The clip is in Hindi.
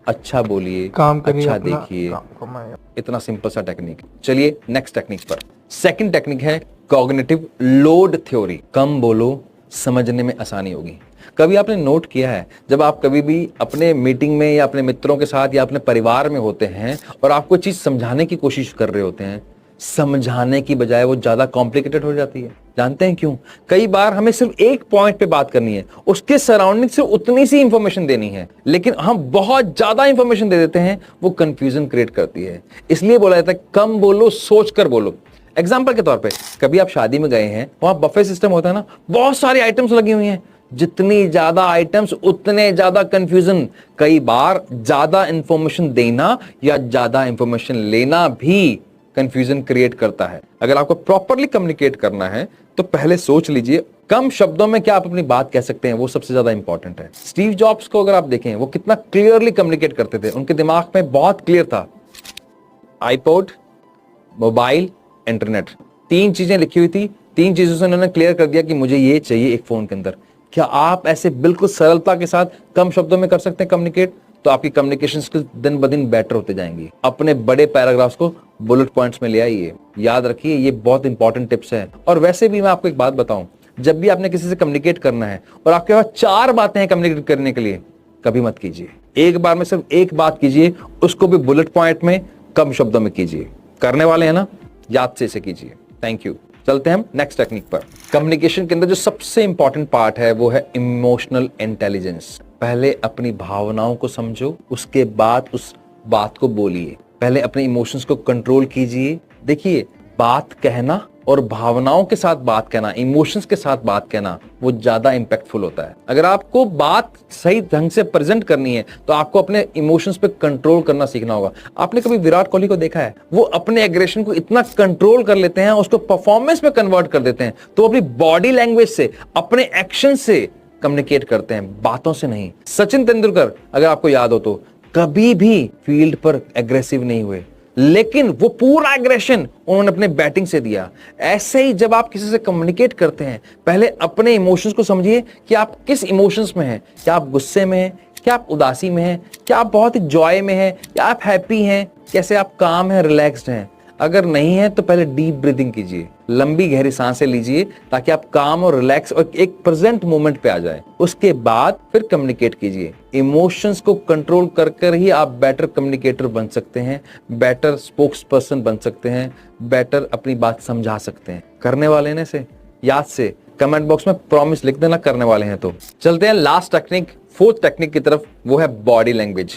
अच्छा बोलिए, काम करिए, अच्छा अपना देखिए। काम कमाइए। इतना सिंपल सा टेक्निक। चलिए नेक्स्ट टेक्निक पर। सेकंड टेक्निक है कॉग्निटिव लोड थ्योरी। कम बोलो, समझने में आसानी होगी। कभी आपने नोट किया है, जब आप कभी भी अपने मीटिंग में या अपने मित्रों के साथ या अपने परिवार में होते हैं और आपको चीज समझाने की कोशिश कर रहे होते हैं, समझाने की बजाय वो ज्यादा कॉम्प्लिकेटेड हो जाती है। जानते हैं क्यों? कई बार हमें सिर्फ एक पॉइंट पे बात करनी है, उसके सराउंडिंग से उतनी सी इंफॉर्मेशन देनी है, लेकिन हम बहुत ज्यादा इंफॉर्मेशन दे देते हैं, वो कंफ्यूजन क्रिएट करती है। इसलिए बोला जाता है कम बोलो, सोच कर बोलो। एग्जाम्पल के तौर पे, कभी आप शादी में गए हैं, वहां बफे सिस्टम होता है ना, बहुत सारी आइटम्स लगी हुई हैं। जितनी ज्यादा आइटम्स उतने ज्यादा कंफ्यूजन। कई बार ज्यादा इंफॉर्मेशन देना या ज्यादा इंफॉर्मेशन लेना भी कंफ्यूजन क्रिएट करता है। अगर आपको प्रॉपरली कम्युनिकेट करना है तो पहले सोच लीजिए कम शब्दों में क्या आप अपनी बात कह सकते हैं, वो सबसे ज्यादा इंपॉर्टेंट है। स्टीव जॉब्स को अगर आप देखें, वो कितना क्लियरली कम्युनिकेट करते थे, उनके दिमाग में बहुत क्लियर था। आईपॉड, मोबाइल, इंटरनेट, तीन चीजें लिखी हुई थी। तीन चीजों से उन्होंने क्लियर कर दिया कि मुझे ये चाहिए एक फोन के अंदर। क्या आप ऐसे बिल्कुल सरलता के साथ कम शब्दों में कर सकते हैं कम्युनिकेट? तो आपकी कम्युनिकेशन स्किल्स दिन ब दिन बेटर होते जाएंगी। अपने बड़े पैराग्राफ्स को बुलेट पॉइंट्स में ले आइए। याद रखिए, ये बहुत इंपॉर्टेंट टिप्स है। और वैसे भी मैं आपको एक बात बताऊं, जब भी आपने किसी से कम्युनिकेट करना है और आपके पास चार बातें हैं कम्युनिकेट करने के लिए, कभी मत कीजिए। एक बार में सिर्फ एक बात कीजिए, उसको भी बुलेट पॉइंट में कम शब्दों में कीजिए। करने वाले हैं ना, याद से इसे कीजिए। Thank you. चलते हैं हम नेक्स्ट टेक्निक पर। कम्युनिकेशन के अंदर जो सबसे इंपॉर्टेंट पार्ट है वो है इमोशनल इंटेलिजेंस। पहले अपनी भावनाओं को समझो, उसके बाद उस बात को बोलिए। पहले अपने इमोशंस को कंट्रोल कीजिए। देखिए, बात कहना और भावनाओं के साथ बात कहना, इमोशंस के साथ बात कहना, वो ज्यादा इंपैक्टफुल होता है। अगर आपको बात सही ढंग से प्रेजेंट करनी है तो आपको अपने इमोशंस पे कंट्रोल करना सीखना होगा। आपने कभी विराट कोहली को देखा है? वो अपने एग्रेशन को इतना कंट्रोल कर लेते हैं, उसको परफॉर्मेंस में कन्वर्ट कर देते हैं। तो अपनी बॉडी लैंग्वेज से, अपने एक्शन से कम्युनिकेट करते हैं, बातों से नहीं। सचिन तेंदुलकर, अगर आपको याद हो तो, कभी भी फील्ड पर एग्रेसिव नहीं हुए, लेकिन वो पूरा एग्रेशन उन्होंने अपने बैटिंग से दिया। ऐसे ही जब आप किसी से कम्युनिकेट करते हैं, पहले अपने इमोशंस को समझिए कि आप किस इमोशंस में हैं। क्या आप गुस्से में हैं? क्या आप उदासी में हैं? क्या आप बहुत ही जॉय में हैं? क्या आप हैप्पी हैं? कैसे आप काम हैं, रिलैक्स्ड हैं? अगर नहीं है तो पहले डीप ब्रीदिंग कीजिए, लंबी गहरी सांसें लीजिए, ताकि आप काम और रिलैक्स और एक प्रेजेंट मोमेंट पे आ जाए। उसके बाद फिर कम्युनिकेट कीजिए। इमोशंस को कंट्रोल कर कर ही आप बेटर कम्युनिकेटर बन सकते हैं, बेटर स्पोक्स पर्सन बन सकते हैं, बेटर अपनी बात समझा सकते हैं। करने वाले ने से याद से कमेंट बॉक्स में प्रॉमिस लिख देना करने वाले हैं तो। चलते हैं लास्ट टेक्निक, फोर्थ टेक्निक की तरफ, वो है बॉडी लैंग्वेज।